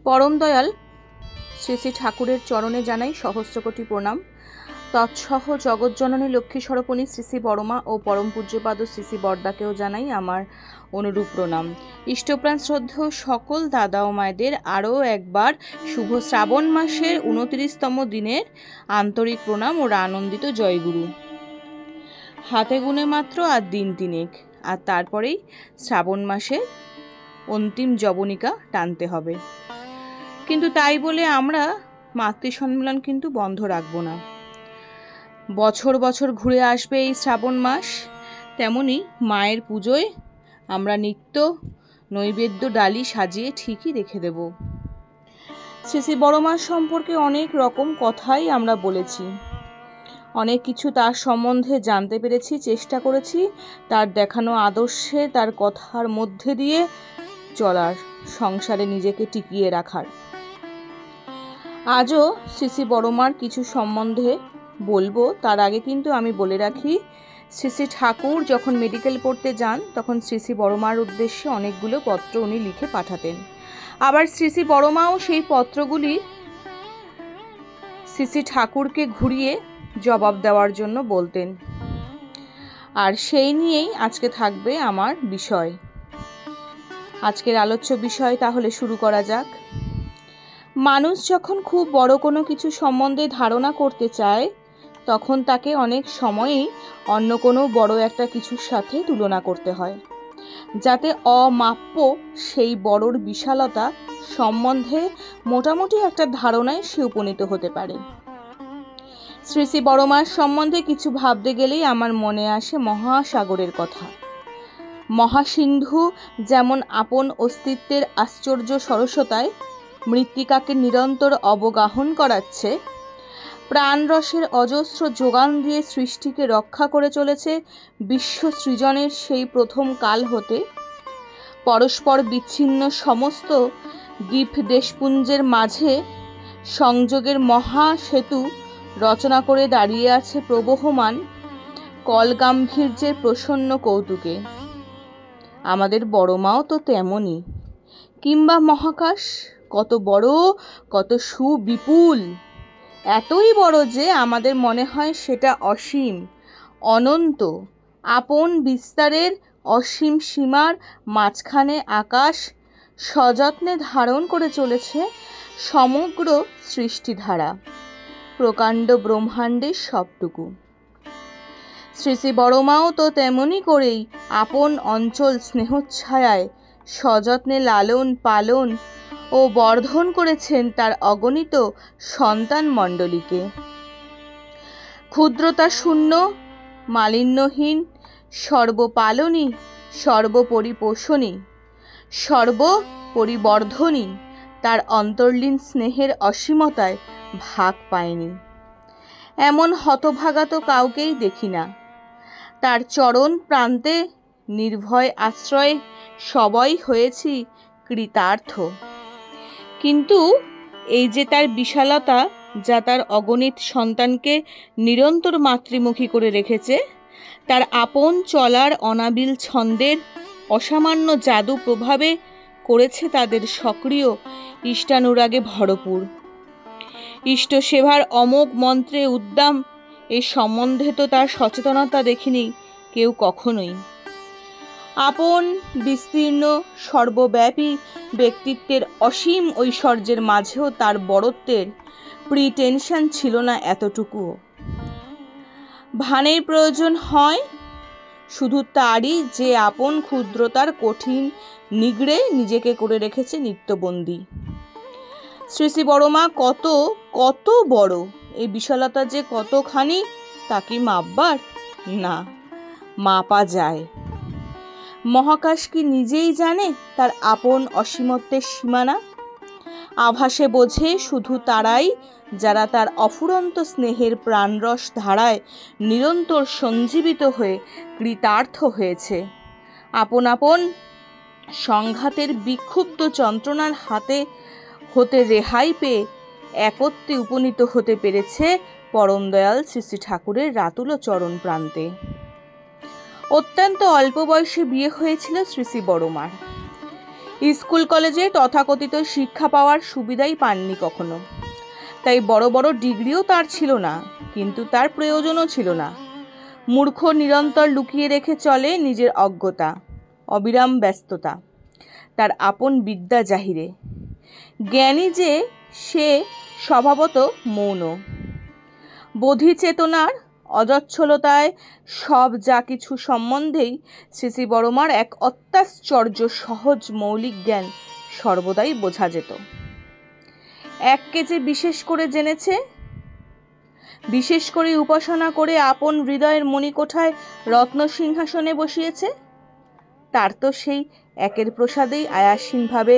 পরম দয়াল শ্রী শ্রী ঠাকুরের চরণে জানাই সহস্রকোটি প্রণাম। তৎসহ জগৎজননী লক্ষ্মী স্বরূপিণী শ্রী শ্রী বড়মা ও পরম পূজ্যপাদ শ্রী শ্রী বরদাকেও জানাই আমার অনুরূপ প্রণাম। ইষ্টপ্রাণ শ্রদ্ধেয় সকল দাদা ও মায়েদের আরও একবার শুভ শ্রাবণ মাসের 29তম দিনের আন্তরিক প্রণাম ও আনন্দিত জয়গুরু। হাতে গুনে মাত্র আর দিন তিনেক, আর তারপরেই শ্রাবণ মাসে অন্তিম যবনিকা টানতে হবে। কিন্তু তাই বলে আমরা মাতৃ সম্মেলন কিন্তু বন্ধ রাখবো না। বছর বছর ঘুরে আসবে এই শ্রাবণ মাস, তেমনি মায়ের পুজোয় আমরা নিত্য নৈবেদ্য ডালি সাজিয়ে ঠিকই রেখে দেব। শ্রী শ্রী বড়মার সম্পর্কে অনেক রকম কথাই আমরা বলেছি, অনেক কিছু তার সম্বন্ধে জানতে পেরেছি, চেষ্টা করেছি তার দেখানো আদর্শে, তার কথার মধ্যে দিয়ে চলার, সংসারে নিজেকে টিকিয়ে রাখার। আজও শ্রী শ্রী বড়মার কিছু সম্বন্ধে বলবো। তার আগে কিন্তু আমি বলে রাখি, শ্রী শ্রী ঠাকুর যখন মেডিকেল পড়তে যান তখন শ্রী শ্রী বড়মার উদ্দেশ্যে অনেকগুলো পত্র উনি লিখে পাঠাতেন। আবার শ্রী শ্রী বড়মাও সেই পত্রগুলি শ্রী শ্রী ঠাকুরকে ঘুরিয়ে জবাব দেওয়ার জন্য বলতেন। আর সেই নিয়েই আজকে থাকবে আমার বিষয়, আজকের আলোচ্য বিষয়। তাহলে শুরু করা যাক। মানুষ যখন খুব বড় কোনো কিছু সম্বন্ধে ধারণা করতে চায় তখন তাকে অনেক সময়ই অন্য কোনো বড় একটা কিছুর সাথে তুলনা করতে হয়, যাতে অমাপ্য সেই বড়র বিশালতা সম্বন্ধে মোটামুটি একটা ধারণায় সে উপনীত হতে পারে। শ্রী শ্রী বড়মার সম্বন্ধে কিছু ভাবতে গেলেই আমার মনে আসে মহাসাগরের কথা। মহাসিন্ধু যেমন আপন অস্তিত্বের আশ্চর্য সরসতায় মৃত্তিকাকে নিরন্তর অবগাহন করাচ্ছে, প্রাণরসের অজস্র যোগান দিয়ে সৃষ্টিকে রক্ষা করে চলেছে বিশ্ব সৃজনের সেই প্রথম কাল হতে, পরস্পর বিচ্ছিন্ন সমস্ত দ্বীপ দেশপুঞ্জের মাঝে সংযোগের মহা সেতু রচনা করে দাঁড়িয়ে আছে প্রবহমান কলগাম্ভীর্যের প্রসন্ন কৌতুকে। আমাদের বড়মাও তো তেমনই। কিংবা মহাকাশ কত বড়, কত সুবিপুল, এতই বড় যে আমাদের মনে হয় সেটা অসীম, অনন্ত। আপন বিস্তারের অসীম সীমার মাঝখানে আকাশ সযত্নে ধারণ করে চলেছে সমগ্র সৃষ্টিধারা, প্রকাণ্ড ব্রহ্মাণ্ডের সবটুকু। শ্রী শ্রী বড়মাও তো তেমনি করেই আপন অঞ্চল স্নেহচ্ছায়ায় সযত্নে লালন পালন ও বর্ধন করেছেন তার অগণিত সন্তান মণ্ডলীকে। ক্ষুদ্রতা শূন্য, মালিন্যহীন, সর্বপালনী, সর্বপরিপোষণী, সর্বপরিবর্ধনী তার অন্তর্লীন স্নেহের অসীমতায় ভাগ পায়নি এমন হতভাগা তো কাউকেই দেখি না। তার চরণ প্রান্তে নির্ভয় আশ্রয়ে সবাই হয়েছি কৃতার্থ। কিন্তু এই যে তার বিশালতা, যা তার অগণিত সন্তানকে নিরন্তর মাতৃমুখী করে রেখেছে, তার আপন চলার অনাবিল ছন্দের অসামান্য জাদু প্রভাবে করেছে তাদের সক্রিয় ইষ্টানুরাগে ভরপুর। ইষ্ট সেবার অমোঘ মন্ত্রে উদ্দাম এ সম্বন্ধে তো তার সচেতনতা দেখিনি কেউ কখনোই। আপন বিস্তীর্ণ সর্বব্যাপী ব্যক্তিত্বের অসীম ঐশ্বর্যের মাঝেও তার বড়ত্বের প্রিটেনশন ছিল না এতটুকুও। ভানের প্রয়োজন হয় শুধু তারই যে আপন ক্ষুদ্রতার কঠিন নিগড়ে নিজেকে করে রেখেছে নিত্যবন্দী। শ্রী শ্রী বড়মা কত কত বড়, এই বিশালতা যে কতখানি তা কি মাপবার? না, মাপা যায়। মহাকাশ কি নিজেই জানে তার আপন অসীমত্বের সীমানা? আভাসে বোঝে শুধু তারাই যারা তার অফুরন্ত স্নেহের প্রাণরস ধারায় নিরন্তর সঞ্জীবিত হয়ে কৃতার্থ হয়েছে, আপন আপন সংঘাতের বিক্ষুব্ধ যন্ত্রণার হাতে হতে রেহাই পেয়ে একত্রে উপনীত হতে পেরেছে পরম দয়াল শ্রী শ্রী ঠাকুরের রাতুল চরণ প্রান্তে। অত্যন্ত অল্প বয়সে বিয়ে হয়েছিল শ্রী শ্রী বড়মার। স্কুল কলেজে তথাকথিত শিক্ষা পাওয়ার সুবিধাই পাননি কখনো, তাই বড় বড় ডিগ্রিও তার ছিল না, কিন্তু তার প্রয়োজনও ছিল না। মূর্খ নিরন্তর লুকিয়ে রেখে চলে নিজের অজ্ঞতা, অবিরাম ব্যস্ততা, তার আপন বিদ্যা জাহিরে। জ্ঞানী যে সে স্বভাবত মৌন, বোধি চেতনার অজচ্ছলতায় সব যা কিছু সম্বন্ধেই শ্রী শ্রী বড়মার এক অত্যাশ্চর্য সহজ মৌলিক জ্ঞান সর্বদাই বোঝা যেত। এককে যে বিশেষ করে জেনেছে, বিশেষ করে উপাসনা করে আপন হৃদয়ের মণিকোঠায় রত্ন সিংহাসনে বসিয়েছে, তার তো সেই একের প্রসাদেই আয়াসীনভাবে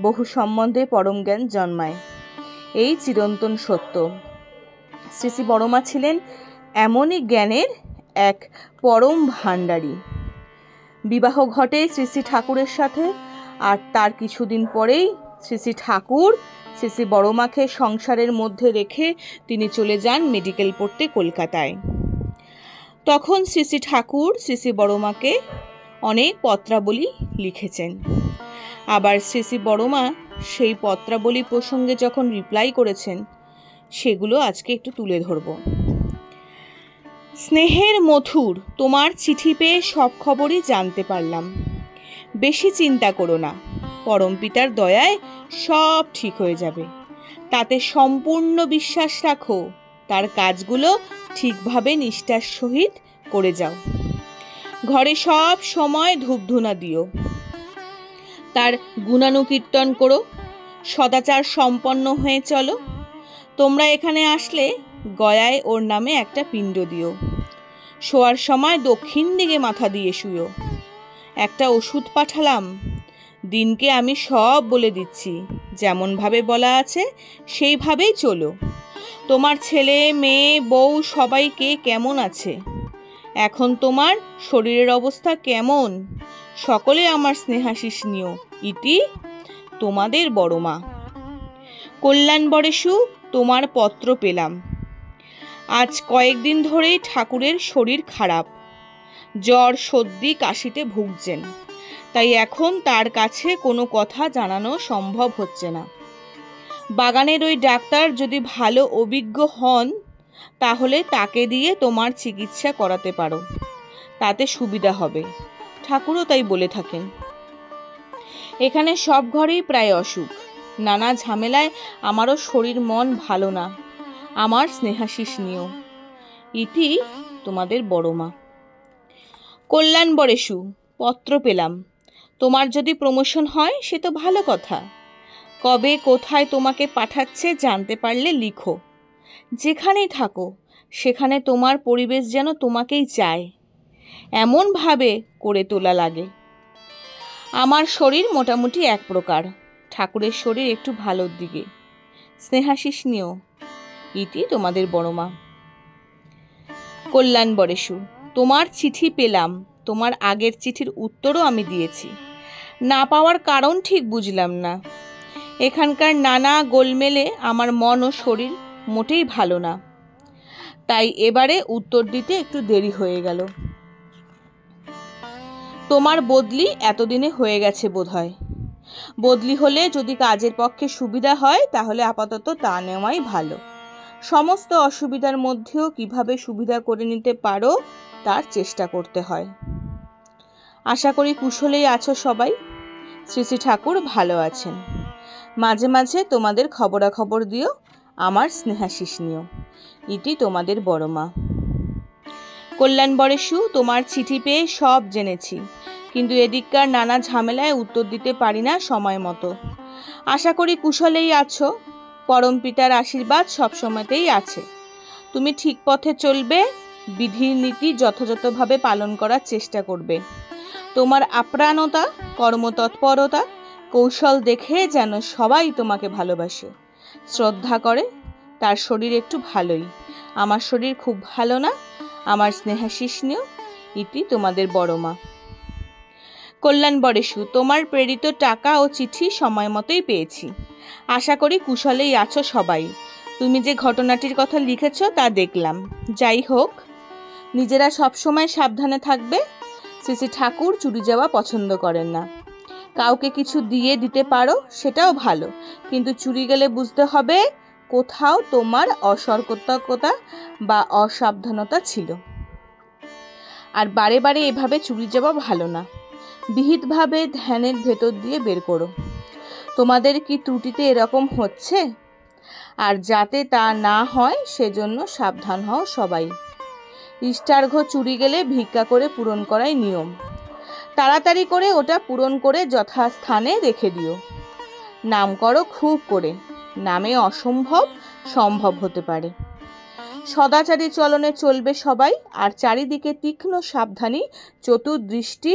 বহু সম্বন্ধে পরম জ্ঞান জন্মায়। এই চিরন্তন সত্য। শ্রী শ্রী বড়মা ছিলেন এমনই জ্ঞানের এক পরম ভাণ্ডারী। বিবাহ ঘটে শ্রী শ্রী ঠাকুরের সাথে, আর তার কিছুদিন পরেই শ্রী শ্রী ঠাকুর শ্রী শ্রী বড়মাকে সংসারের মধ্যে রেখে তিনি চলে যান মেডিকেল পড়তে কলকাতায়। তখন শ্রী শ্রী ঠাকুর শ্রী শ্রী বড়মাকে অনেক পত্রাবলী লিখেছেন। আবার শ্রী শ্রী বড়মা সেই পত্রাবলী প্রসঙ্গে যখন রিপ্লাই করেছেন, সেগুলো আজকে একটু তুলে ধরব। স্নেহের মধুর, তোমার চিঠি পেয়ে সব খবরই জানতে পারলাম। বেশি চিন্তা করো না, পরম পিতার দয়ায় সব ঠিক হয়ে যাবে। তাতে সম্পূর্ণ বিশ্বাস রাখো, তার কাজগুলো ঠিকভাবে নিষ্ঠার সহিত করে যাও। ঘরে সব সময় ধূপধুনা দিও, তার গুণানুকীর্তন করো, সদাচার সম্পন্ন হয়ে চলো। তোমরা এখানে আসলে গয়ায় ওর নামে একটা পিণ্ড দিও। শোয়ার সময় দক্ষিণ দিকে মাথা দিয়ে শুয়ো। একটা ওষুধ পাঠালাম, দিনকে আমি সব বলে দিচ্ছি, যেমনভাবে বলা আছে সেইভাবেই চলো। তোমার ছেলে মেয়ে বউ সবাইকে কেমন আছে, এখন তোমার শরীরের অবস্থা কেমন, সকলে আমার স্নেহাশিস নিও। ইতি তোমাদের বড়মা। কল্যাণ বরেশু, তোমার পত্র পেলাম। আজ কয়েকদিন ধরেই ঠাকুরের শরীর খারাপ, জ্বর সর্দি কাশিতে ভুগছেন, তাই এখন তার কাছে কোনো কথা জানানো সম্ভব হচ্ছে না। বাগানের ওই ডাক্তার যদি ভালো অভিজ্ঞ হন, তাহলে তাকে দিয়ে তোমার চিকিৎসা করাতে পারো, তাতে সুবিধা হবে। ঠাকুরও তাই বলে থাকেন। এখানে সব ঘরেই প্রায় অসুখ, নানা ঝামেলায় আমারও শরীর মন ভালো না, আমার স্নেহাশিস নিও। ইতি তোমাদের বড়মা। কল্যাণ বরেশু, পত্র পেলাম। তোমার যদি প্রমোশন হয় সে তো ভালো কথা। কবে কোথায় তোমাকে পাঠাচ্ছে জানতে পারলে লিখো। যেখানেই থাকো সেখানে তোমার পরিবেশ যেন তোমাকেই চায়, এমনভাবে করে তোলা লাগে। আমার শরীর মোটামুটি এক প্রকার, ঠাকুরের শরীর একটু ভালোর দিকে। স্নেহাশিস নিও। ইতি তোমাদের বড়মা। কল্যাণ বরেশু, তোমার চিঠি পেলাম। তোমার আগের চিঠির উত্তরও আমি দিয়েছি। না পাওয়ার কারণ ঠিক বুঝলাম না। এখানকার নানা গোলমেলে আমার মন ও শরীর মোটেই ভালো না, তাই এবারে উত্তর দিতে একটু দেরি হয়ে গেল। তোমার বদলি এতদিনে হয়ে গেছে বোধহয়। বদলি হলে যদি কাজের পক্ষে সুবিধা হয় তাহলে আপাতত তা নেওয়াই ভালো। সমস্ত অসুবিধার মধ্যেও কিভাবে সুবিধা করে নিতে পারো তার চেষ্টা করতে হয়। আশা করি কুশলেই আছো সবাই। শ্রী শ্রী ঠাকুর ভালো আছেন। মাঝে মাঝে তোমাদের খবরাখবর দিও, আমার স্নেহাশিস নিও। ইতি তোমাদের বড়মা। কল্যাণ বরেশু, তোমার চিঠি পেয়ে সব জেনেছি, কিন্তু এদিককার নানা ঝামেলায় উত্তর দিতে পারি না সময় মতো। আশা করি কুশলেই আছো। পরম পিতার আশীর্বাদ সবসময়তেই আছে। তুমি ঠিক পথে চলবে, বিধির নীতি যথাযথভাবে পালন করার চেষ্টা করবে। তোমার আপ্রাণতা, কর্মতৎপরতা, কৌশল দেখে যেন সবাই তোমাকে ভালোবাসে, শ্রদ্ধা করে। তার শরীর একটু ভালোই, আমার শরীর খুব ভালো না, আমার স্নেহাশিস নিও। ইতি তোমাদের বড়মা। কল্যাণ বরেশু, তোমার প্রেরিত টাকা ও চিঠি সময় মতোই পেয়েছি। আশা করি কুশলেই আছো সবাই। তুমি যে ঘটনাটির কথা লিখেছ তা দেখলাম। যাই হোক, নিজেরা সবসময় সাবধানে থাকবে। শ্রী শ্রী ঠাকুর চুরি যাওয়া পছন্দ করেন না, কাউকে কিছু দিয়ে দিতে পারো, সেটাও ভালো, কিন্তু চুরি গেলে বুঝতে হবে কোথাও তোমার অসতর্কতা বা অসাবধানতা ছিল। আর বারে বারে এভাবে চুরি যাওয়া ভালো না, বিহিতভাবে ধ্যানের ভেতর দিয়ে বের করো তোমাদের কি ত্রুটিতে এরকম হচ্ছে, আর যাতে তা না হয় সেজন্য সাবধান হও সবাই। ইষ্টার্ঘ চুরি গেলে ভিক্ষা করে পূরণ করাই নিয়ম। তাড়াতাড়ি করে ওটা পূরণ করে যথাস্থানে রেখে দিও। নাম করো খুব করে, নামে অসম্ভব সম্ভব হতে পারে। সদাচারী চলনে চলবে সবাই, আর চারিদিকে তীক্ষ্ণ সাবধানী চতুর্দৃষ্টি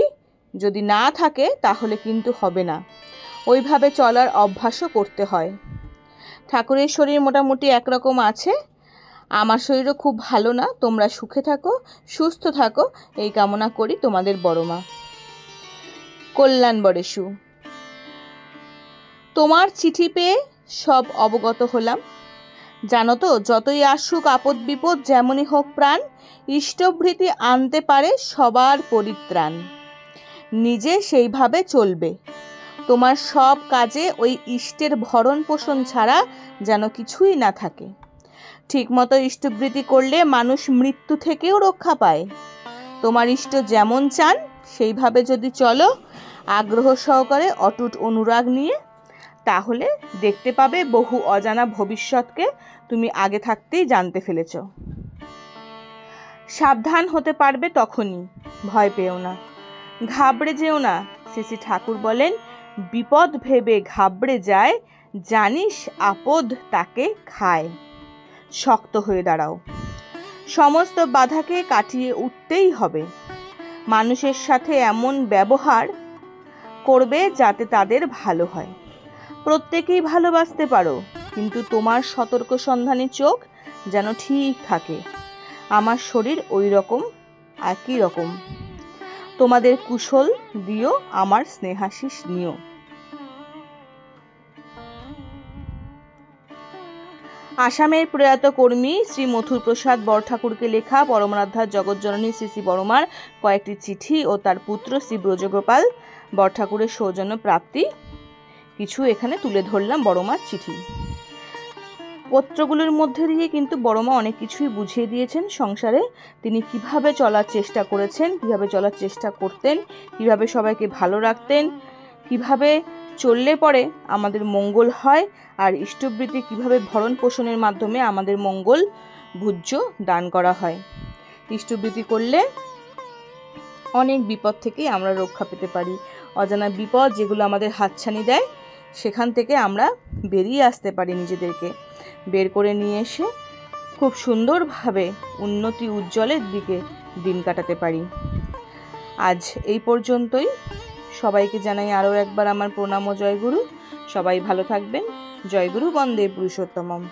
যদি না থাকে তাহলে কিন্তু হবে না। ওইভাবে চলার অভ্যাসও করতে হয়। ঠাকুরের শরীর মোটামুটি একরকম আছে, আমার শরীরও খুব ভালো না। তোমরা সুখে থাকো, সুস্থ থাকো, এই কামনা করি তোমাদের বড় মা। কল্যাণ বরেশু। তোমার চিঠি পেয়ে সব অবগত হলাম। জানো তো, যতই আসুক আপদ বিপদ, যেমনই হোক প্রাণ, ইষ্টভৃতি আনতে পারে সবার পরিত্রাণ। নিজে সেইভাবে চলবে। তোমার সব কাজে ওই ইষ্টের ভরণ পোষণ ছাড়া যেন কিছুই না থাকে। ঠিকমতো ইষ্টভৃতি করলে মানুষ মৃত্যু থেকেও রক্ষা পায়। তোমার ইষ্ট যেমন চান সেইভাবে যদি চলো, আগ্রহ সহকারে অটুট অনুরাগ নিয়ে, তাহলে দেখতে পাবে বহু অজানা ভবিষ্যৎকে তুমি আগে থাকতেই জানতে ফেলেছ। সাবধান হতে পারবে তখনই, ভয় পেও না, ঘাবড়ে যেও না। শ্রী ঠাকুর বলেন, বিপদ ভেবে ঘাবড়ে যায়, জানিস আপদ তাকে খায়। শক্ত হয়ে দাঁড়াও, সমস্ত বাধাকে কাটিয়ে উঠতেই হবে। মানুষের সাথে এমন ব্যবহার করবে যাতে তাদের ভালো হয়। প্রত্যেকেই ভালোবাসতে পারো, কিন্তু তোমার সতর্ক সন্ধানী চোখ যেন ঠিক থাকে। আমার শরীর ওই রকম, একই রকম। তোমাদের কুশল দিও, আমার স্নেহাশিস নিও। আসামের প্রয়াত কর্মী শ্রী মথুর প্রসাদ বরঠাকুরকে লেখা পরমারাধ্যা জগৎজননী শ্রী শ্রী বড়মার কয়েকটি চিঠি ও তার পুত্র শ্রী ব্রজগোপাল বরঠাকুরের সৌজন্য প্রাপ্তি কিছু এখানে তুলে ধরলাম। বড়মার চিঠি পত্রগুলোর মধ্যে দিয়ে কিন্তু বড়মা অনেক কিছুই বুঝিয়ে দিয়েছেন সংসারে তিনি কিভাবে চলার চেষ্টা করেছেন, কিভাবে চলার চেষ্টা করতেন, কিভাবে সবাইকে ভালো রাখতেন, কিভাবে চললে পরে আমাদের মঙ্গল হয়, আর ইষ্টবৃত্তি কিভাবে ভরণ পোষণের মাধ্যমে আমাদের মঙ্গল ভুজ্য দান করা হয়। ইষ্টবৃত্তি করলে অনেক বিপদ থেকে আমরা রক্ষা পেতে পারি। অজানা বিপদ যেগুলো আমাদের হাতছানি দেয়, সেখান থেকে আমরা বেরিয়ে আসতে পারি, নিজেদেরকে বের করে নিয়ে এসে খুব সুন্দরভাবে উন্নতি উজ্জ্বলের দিকে দিন কাটাতে পারি। আজ এই পর্যন্তই। সবাইকে জানাই আরও একবার আমার প্রণাম ও জয়গুরু। সবাই ভালো থাকবেন। জয়গুরু বন্দে পুরুষোত্তমম।